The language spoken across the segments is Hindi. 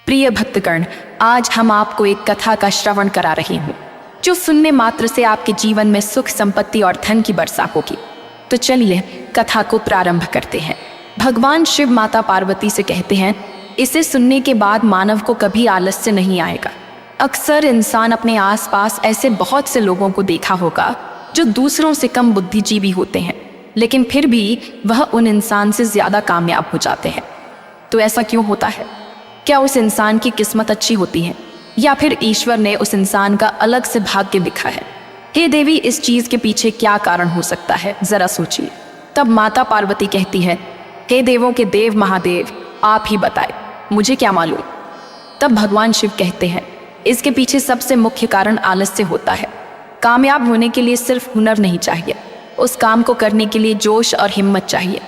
प्रिय भक्तगण, आज हम आपको एक कथा का श्रवण करा रहे हैं जो सुनने मात्र से आपके जीवन में सुख, संपत्ति और धन की वर्षा होगी। तो चलिए कथा को प्रारंभ करते हैं। भगवान शिव माता पार्वती से कहते हैं, इसे सुनने के बाद मानव को कभी आलस्य नहीं आएगा। अक्सर इंसान अपने आसपास ऐसे बहुत से लोगों को देखा होगा जो दूसरों से कम बुद्धिजीवी होते हैं, लेकिन फिर भी वह उन इंसान से ज़्यादा कामयाब हो जाते हैं। तो ऐसा क्यों होता है? क्या उस इंसान की किस्मत अच्छी होती है या फिर ईश्वर ने उस इंसान का अलग से भाग्य लिखा है? हे देवी, इस चीज़ के पीछे क्या कारण हो सकता है, ज़रा सोचिए। तब माता पार्वती कहती है, हे देवों के देव महादेव, आप ही बताएं, मुझे क्या मालूम। तब भगवान शिव कहते हैं, इसके पीछे सबसे मुख्य कारण आलस्य होता है। कामयाब होने के लिए सिर्फ हुनर नहीं चाहिए, उस काम को करने के लिए जोश और हिम्मत चाहिए।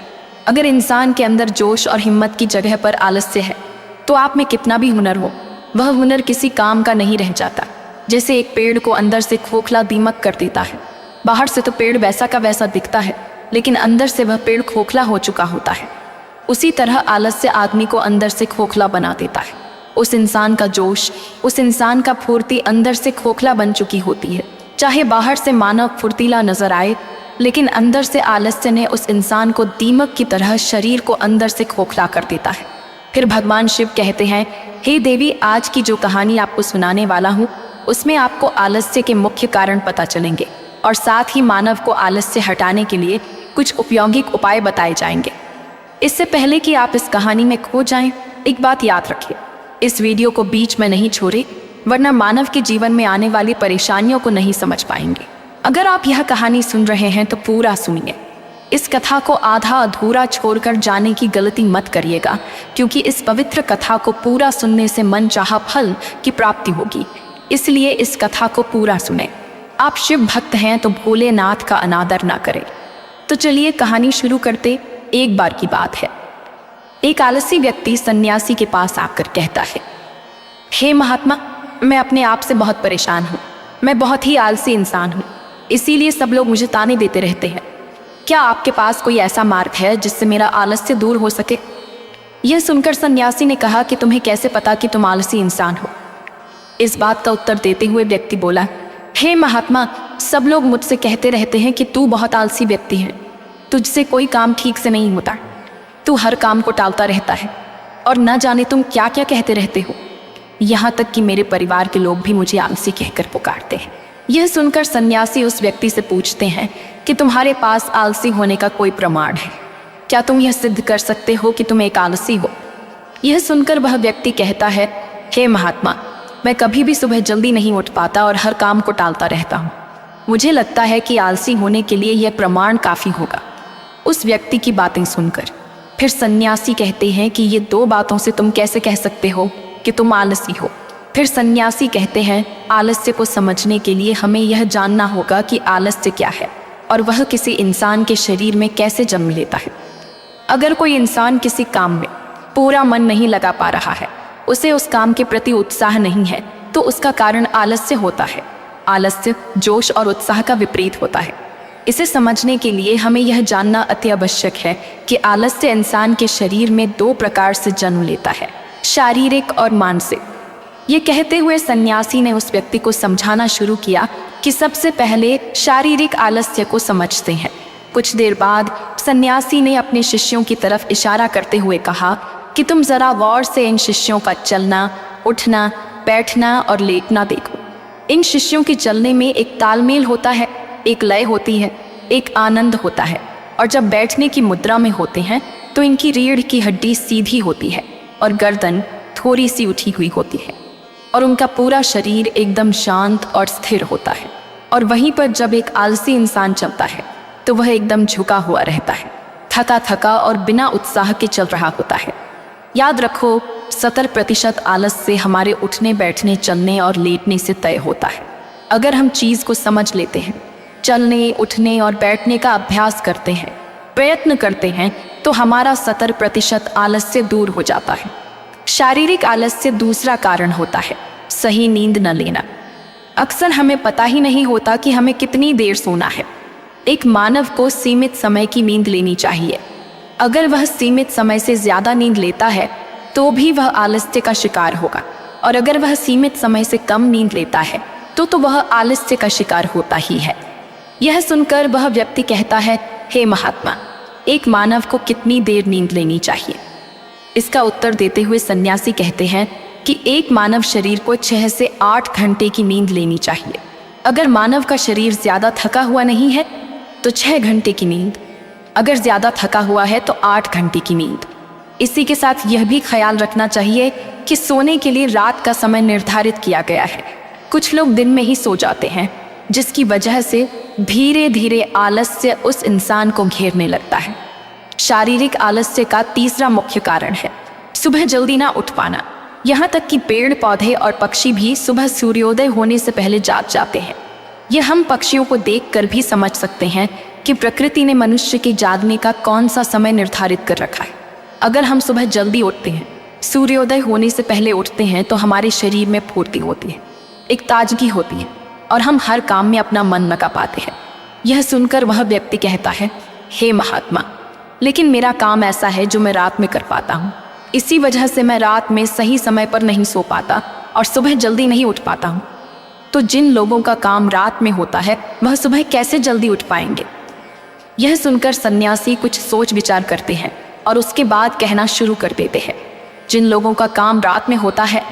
अगर इंसान के अंदर जोश और हिम्मत की जगह पर आलस्य है तो आप में कितना भी हुनर हो, वह हुनर किसी काम का नहीं रह जाता। जैसे एक पेड़ को अंदर से खोखला दीमक कर देता है। बाहर से तो पेड़ वैसा का वैसा दिखता है, लेकिन अंदर से वह पेड़ खोखला हो चुका होता है। उसी तरह आलस्य आदमी को अंदर से खोखला बना देता है। उस इंसान का जोश, उस इंसान का फुर्ती अंदर से खोखला बन चुकी होती है। चाहे बाहर से मानव फुर्तीला नजर आए, लेकिन अंदर से आलस्य ने उस इंसान को दीमक की तरह शरीर को अंदर से खोखला कर देता है। फिर भगवान शिव कहते हैं, हे देवी, आज की जो कहानी आपको सुनाने वाला हूँ उसमें आपको आलस्य के मुख्य कारण पता चलेंगे और साथ ही मानव को आलस्य हटाने के लिए कुछ उपयोगिक उपाय बताए जाएंगे। इससे पहले कि आप इस कहानी में खो जाएं, एक बात याद रखिए, इस वीडियो को बीच में नहीं छोड़े, वरना मानव के जीवन में आने वाली परेशानियों को नहीं समझ पाएंगे। अगर आप यह कहानी सुन रहे हैं तो पूरा सुनिए। इस कथा को आधा अधूरा छोड़कर जाने की गलती मत करिएगा, क्योंकि इस पवित्र कथा को पूरा सुनने से मनचाहा फल की प्राप्ति होगी। इसलिए इस कथा को पूरा सुने। आप शिव भक्त हैं तो भोलेनाथ का अनादर ना करें। तो चलिए कहानी शुरू करते। एक बार की बात है, एक आलसी व्यक्ति सन्यासी के पास आकर कहता है, हे महात्मा, मैं अपने आप से बहुत परेशान हूँ। मैं बहुत ही आलसी इंसान हूँ, इसीलिए सब लोग मुझे ताने देते रहते हैं। क्या आपके पास कोई ऐसा मार्ग है जिससे मेरा आलस्य दूर हो सके? यह सुनकर सन्यासी ने कहा कि तुम्हें कैसे पता कि तुम आलसी इंसान हो? इस बात का उत्तर देते हुए व्यक्ति बोला, हे महात्मा, सब लोग मुझसे कहते रहते हैं कि तू बहुत आलसी व्यक्ति है। तुझसे कोई काम ठीक से नहीं होता, तू हर काम को टालता रहता है और न जाने तुम क्या क्या कहते रहते हो। यहाँ तक कि मेरे परिवार के लोग भी मुझे आलसी कहकर पुकारते हैं। यह सुनकर सन्यासी उस व्यक्ति से पूछते हैं कि तुम्हारे पास आलसी होने का कोई प्रमाण है? क्या तुम यह सिद्ध कर सकते हो कि तुम एक आलसी हो? यह सुनकर वह व्यक्ति कहता है, हे महात्मा, मैं कभी भी सुबह जल्दी नहीं उठ पाता और हर काम को टालता रहता हूँ। मुझे लगता है कि आलसी होने के लिए यह प्रमाण काफ़ी होगा। उस व्यक्ति की बातें सुनकर फिर सन्यासी कहते हैं कि ये दो बातों से तुम कैसे कह सकते हो कि तुम आलसी हो? फिर सन्यासी कहते हैं, आलस्य को समझने के लिए हमें यह जानना होगा कि आलस्य क्या है और वह किसी इंसान के शरीर में कैसे जन्म लेता है। अगर कोई इंसान किसी काम में पूरा मन नहीं लगा पा रहा है, उसे उस काम के प्रति उत्साह नहीं है, तो उसका कारण आलस्य होता है। आलस्य जोश और उत्साह का विपरीत होता है। इसे समझने के लिए हमें यह जानना अति आवश्यक है कि आलस्य इंसान के शरीर में दो प्रकार से जन्म लेता है, शारीरिक और मानसिक। ये कहते हुए सन्यासी ने उस व्यक्ति को समझाना शुरू किया कि सबसे पहले शारीरिक आलस्य को समझते हैं। कुछ देर बाद सन्यासी ने अपने शिष्यों की तरफ इशारा करते हुए कहा कि तुम जरा गौर से इन शिष्यों का चलना, उठना, बैठना और लेटना देखो। इन शिष्यों के चलने में एक तालमेल होता है, एक लय होती है, एक आनंद होता है। और जब बैठने की मुद्रा में होते हैं तो इनकी रीढ़ की हड्डी सीधी होती है और गर्दन थोड़ी सी उठी हुई होती है और उनका पूरा शरीर एकदम शांत और स्थिर होता है। और वहीं पर जब एक आलसी इंसान चलता है तो वह एकदम झुका हुआ रहता है, थका थका और बिना उत्साह के चल रहा होता है। याद रखो, 70% आलस्य हमारे उठने, बैठने, चलने और लेटने से तय होता है। अगर हम चीज़ को समझ लेते हैं, चलने, उठने और बैठने का अभ्यास करते हैं, प्रयत्न करते हैं, तो हमारा 70% आलस्य दूर हो जाता है। शारीरिक आलस्य दूसरा कारण होता है, सही नींद न लेना। अक्सर हमें पता ही नहीं होता कि हमें कितनी देर सोना है। एक मानव को सीमित समय की नींद लेनी चाहिए। अगर वह सीमित समय से ज़्यादा नींद लेता है तो भी वह आलस्य का शिकार होगा, और अगर वह सीमित समय से कम नींद लेता है तो वह आलस्य का शिकार होता ही है। यह सुनकर वह व्यक्ति कहता है, हे महात्मा, एक मानव को कितनी देर नींद लेनी चाहिए? इसका उत्तर देते हुए सन्यासी कहते हैं कि एक मानव शरीर को 6 से 8 घंटे की नींद लेनी चाहिए। अगर मानव का शरीर ज़्यादा थका हुआ नहीं है तो 6 घंटे की नींद, अगर ज़्यादा थका हुआ है तो 8 घंटे की नींद। इसी के साथ यह भी ख्याल रखना चाहिए कि सोने के लिए रात का समय निर्धारित किया गया है। कुछ लोग दिन में ही सो जाते हैं, जिसकी वजह से धीरे धीरे आलस्य उस इंसान को घेरने लगता है। शारीरिक आलस्य का तीसरा मुख्य कारण है सुबह जल्दी ना उठ पाना। यहाँ तक कि पेड़ पौधे और पक्षी भी सुबह सूर्योदय होने से पहले जाग जाते हैं। यह हम पक्षियों को देखकर भी समझ सकते हैं कि प्रकृति ने मनुष्य के जागने का कौन सा समय निर्धारित कर रखा है। अगर हम सुबह जल्दी उठते हैं, सूर्योदय होने से पहले उठते हैं, तो हमारे शरीर में फुर्ती होती है, एक ताजगी होती है, और हम हर काम में अपना मन लगा पाते हैं। यह सुनकर वह व्यक्ति कहता है, हे महात्मा, लेकिन मेरा काम ऐसा है जो मैं रात में कर पाता हूँ। इसी वजह से मैं रात में सही समय पर नहीं सो पाता और सुबह जल्दी नहीं उठ पाता हूँ। तो जिन लोगों का काम रात में होता है वह सुबह कैसे जल्दी उठ पाएंगे? यह सुनकर सन्यासी कुछ सोच विचार करते हैं और उसके बाद कहना शुरू कर देते हैं, जिन लोगों का काम रात में होता है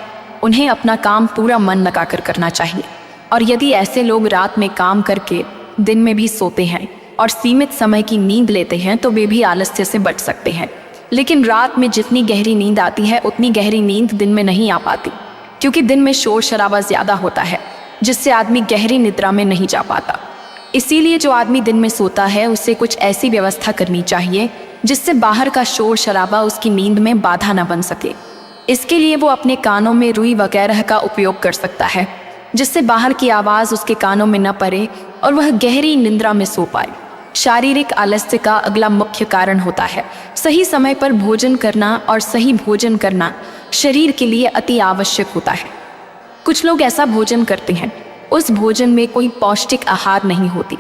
उन्हें अपना काम पूरा मन लगाकर करना चाहिए। और यदि ऐसे लोग रात में काम करके दिन में भी सोते हैं और सीमित समय की नींद लेते हैं तो वे भी आलस्य से बच सकते हैं। लेकिन रात में जितनी गहरी नींद आती है उतनी गहरी नींद दिन में नहीं आ पाती, क्योंकि दिन में शोर शराबा ज़्यादा होता है, जिससे आदमी गहरी निद्रा में नहीं जा पाता। इसीलिए जो आदमी दिन में सोता है उसे कुछ ऐसी व्यवस्था करनी चाहिए जिससे बाहर का शोर शराबा उसकी नींद में बाधा न बन सके। इसके लिए वो अपने कानों में रुई वगैरह का उपयोग कर सकता है, जिससे बाहर की आवाज़ उसके कानों में न पड़े और वह गहरी निद्रा में सो पाए। शारीरिक आलस्य का अगला मुख्य कारण होता है सही समय पर भोजन करना, और सही भोजन करना शरीर के लिए अति आवश्यक होता है। कुछ लोग ऐसा भोजन करते हैं, उस भोजन में कोई पौष्टिक आहार नहीं होती।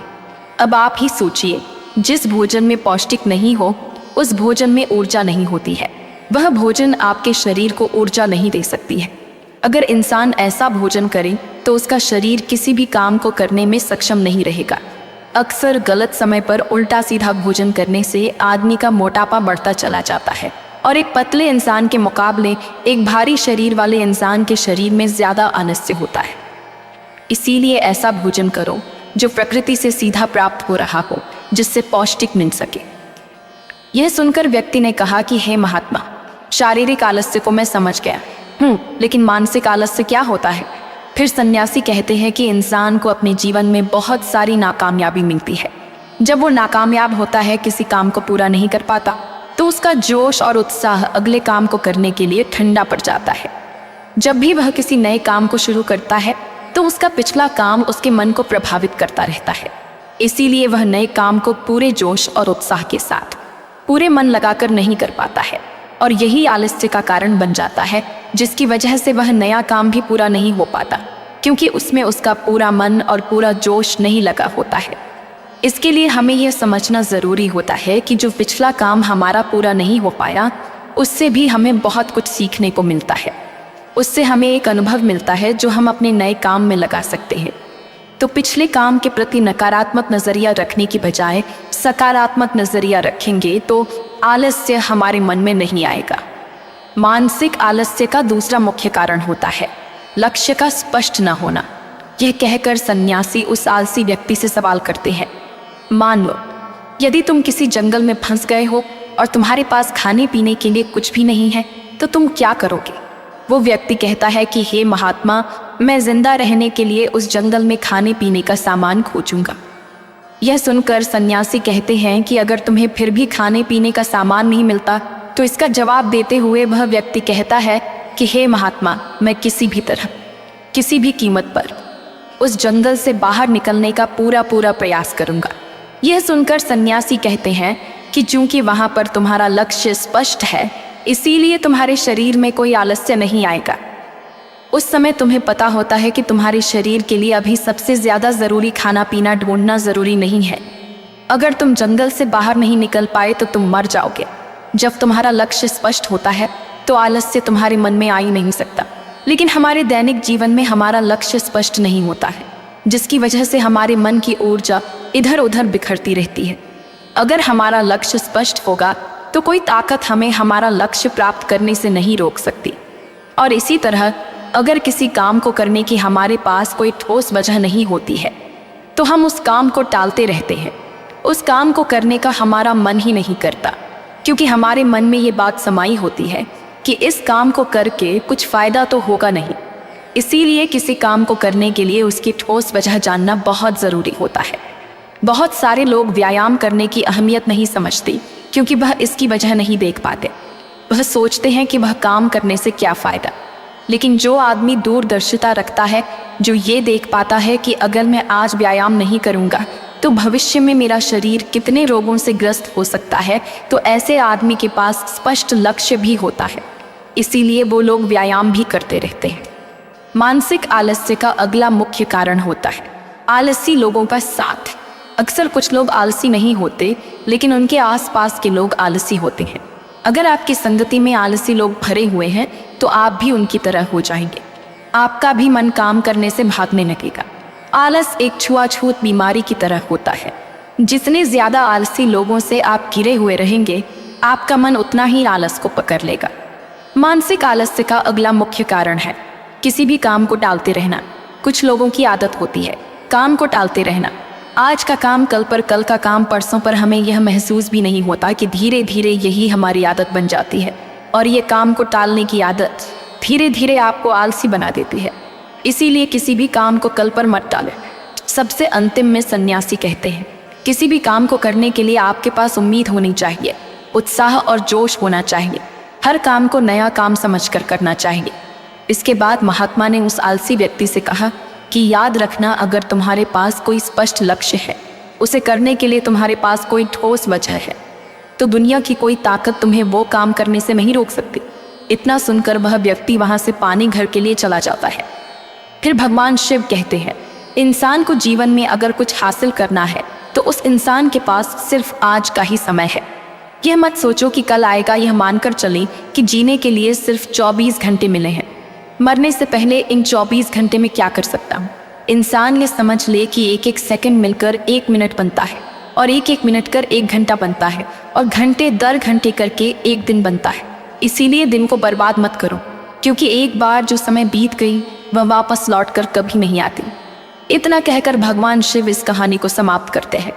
अब आप ही सोचिए, जिस भोजन में पौष्टिक नहीं हो उस भोजन में ऊर्जा नहीं होती है। वह भोजन आपके शरीर को ऊर्जा नहीं दे सकती है। अगर इंसान ऐसा भोजन करे तो उसका शरीर किसी भी काम को करने में सक्षम नहीं रहेगा। अक्सर गलत समय पर उल्टा सीधा भोजन करने से आदमी का मोटापा बढ़ता चला जाता है, और एक पतले इंसान के मुकाबले एक भारी शरीर वाले इंसान के शरीर में ज़्यादा आलस्य होता है। इसीलिए ऐसा भोजन करो जो प्रकृति से सीधा प्राप्त हो रहा हो, जिससे पौष्टिक मिल सके। यह सुनकर व्यक्ति ने कहा कि हे महात्मा, शारीरिक आलस्य को मैं समझ गया लेकिन मानसिक आलस्य क्या होता है? फिर सन्यासी कहते हैं कि इंसान को अपने जीवन में बहुत सारी नाकामयाबी मिलती है। जब वो नाकामयाब होता है, किसी काम को पूरा नहीं कर पाता, तो उसका जोश और उत्साह अगले काम को करने के लिए ठंडा पड़ जाता है। जब भी वह किसी नए काम को शुरू करता है तो उसका पिछला काम उसके मन को प्रभावित करता रहता है। इसीलिए वह नए काम को पूरे जोश और उत्साह के साथ पूरे मन लगाकर नहीं कर पाता है, और यही आलस्य का कारण बन जाता है, जिसकी वजह से वह नया काम भी पूरा नहीं हो पाता, क्योंकि उसमें उसका पूरा मन और पूरा जोश नहीं लगा होता है। इसके लिए हमें यह समझना ज़रूरी होता है कि जो पिछला काम हमारा पूरा नहीं हो पाया, उससे भी हमें बहुत कुछ सीखने को मिलता है। उससे हमें एक अनुभव मिलता है जो हम अपने नए काम में लगा सकते हैं। तो पिछले काम के प्रति नकारात्मक नज़रिया रखने की बजाय सकारात्मक नज़रिया रखेंगे तो आलस्य हमारे मन में नहीं आएगा। मानसिक आलस्य का दूसरा मुख्य कारण होता है लक्ष्य का स्पष्ट न होना। यह कहकर सन्यासी उस आलसी व्यक्ति से सवाल करते हैं, मान लो यदि तुम किसी जंगल में फंस गए हो और तुम्हारे पास खाने पीने के लिए कुछ भी नहीं है, तो तुम क्या करोगे? वो व्यक्ति कहता है कि हे महात्मा, मैं जिंदा रहने के लिए उस जंगल में खाने पीने का सामान खोजूंगा। यह सुनकर सन्यासी कहते हैं कि अगर तुम्हें फिर भी खाने पीने का सामान नहीं मिलता, तो इसका जवाब देते हुए वह व्यक्ति कहता है कि हे महात्मा, मैं किसी भी तरह, किसी भी कीमत पर उस जंगल से बाहर निकलने का पूरा प्रयास करूंगा। यह सुनकर सन्यासी कहते हैं कि चूंकि वहां पर तुम्हारा लक्ष्य स्पष्ट है, इसीलिए तुम्हारे शरीर में कोई आलस्य नहीं आएगा। उस समय तुम्हें पता होता है कि तुम्हारे शरीर के लिए अभी सबसे ज़्यादा ज़रूरी खाना पीना ढूंढना ज़रूरी नहीं है। अगर तुम जंगल से बाहर नहीं निकल पाए तो तुम मर जाओगे। जब तुम्हारा लक्ष्य स्पष्ट होता है तो आलस्य तुम्हारे मन में आ ही नहीं सकता। लेकिन हमारे दैनिक जीवन में हमारा लक्ष्य स्पष्ट नहीं होता है, जिसकी वजह से हमारे मन की ऊर्जा इधर उधर बिखरती रहती है। अगर हमारा लक्ष्य स्पष्ट होगा तो कोई ताकत हमें हमारा लक्ष्य प्राप्त करने से नहीं रोक सकती। और इसी तरह अगर किसी काम को करने की हमारे पास कोई ठोस वजह नहीं होती है तो हम उस काम को टालते रहते हैं। उस काम को करने का हमारा मन ही नहीं करता, क्योंकि हमारे मन में ये बात समाई होती है कि इस काम को करके कुछ फ़ायदा तो होगा नहीं। इसीलिए किसी काम को करने के लिए उसकी ठोस वजह जानना बहुत ज़रूरी होता है। बहुत सारे लोग व्यायाम करने की अहमियत नहीं समझते, क्योंकि वह इसकी वजह नहीं देख पाते। वह सोचते हैं कि वह काम करने से क्या फ़ायदा। लेकिन जो आदमी दूरदर्शिता रखता है, जो ये देख पाता है कि अगर मैं आज व्यायाम नहीं करूँगा तो भविष्य में मेरा शरीर कितने रोगों से ग्रस्त हो सकता है, तो ऐसे आदमी के पास स्पष्ट लक्ष्य भी होता है। इसीलिए वो लोग व्यायाम भी करते रहते हैं। मानसिक आलस्य का अगला मुख्य कारण होता है आलसी लोगों का साथ। अक्सर कुछ लोग आलसी नहीं होते, लेकिन उनके आसपास के लोग आलसी होते हैं। अगर आपकी संगति में आलसी लोग भरे हुए हैं तो आप भी उनकी तरह हो जाएंगे। आपका भी मन काम करने से भागने लगेगा। आलस एक छुआछूत बीमारी की तरह होता है। जितने ज़्यादा आलसी लोगों से आप घिरे हुए रहेंगे, आपका मन उतना ही आलस को पकड़ लेगा। मानसिक आलस्य का अगला मुख्य कारण है किसी भी काम को टालते रहना। कुछ लोगों की आदत होती है काम को टालते रहना। आज का काम कल पर, कल का काम परसों पर। हमें यह महसूस भी नहीं होता कि धीरे धीरे यही हमारी आदत बन जाती है, और ये काम को टालने की आदत धीरे धीरे आपको आलसी बना देती है। इसीलिए किसी भी काम को कल पर मत टालें। सबसे अंतिम में सन्यासी कहते हैं किसी भी काम को करने के लिए आपके पास उम्मीद होनी चाहिए, उत्साह और जोश होना चाहिए। हर काम को नया काम समझकर करना चाहिए। इसके बाद महात्मा ने उस आलसी व्यक्ति से कहा कि याद रखना, अगर तुम्हारे पास कोई स्पष्ट लक्ष्य है, उसे करने के लिए तुम्हारे पास कोई ठोस वजह है, तो दुनिया की कोई ताकत तुम्हें वो काम करने से नहीं रोक सकती। इतना सुनकर वह व्यक्ति वहाँ से पानी घर के लिए चला जाता है। फिर भगवान शिव कहते हैं इंसान को जीवन में अगर कुछ हासिल करना है तो उस इंसान के पास सिर्फ आज का ही समय है। यह मत सोचो कि कल आएगा। यह मानकर चलें कि जीने के लिए सिर्फ 24 घंटे मिले हैं। मरने से पहले इन 24 घंटे में क्या कर सकता हूँ। इंसान ये समझ ले कि एक एक सेकंड मिलकर 1 मिनट बनता है, और एक एक मिनट कर 1 घंटा बनता है, और घंटे दर घंटे करके 1 दिन बनता है। इसीलिए दिन को बर्बाद मत करो, क्योंकि एक बार जो समय बीत गई वह वापस लौट कर कभी नहीं आती। इतना कहकर भगवान शिव इस कहानी को समाप्त करते हैं।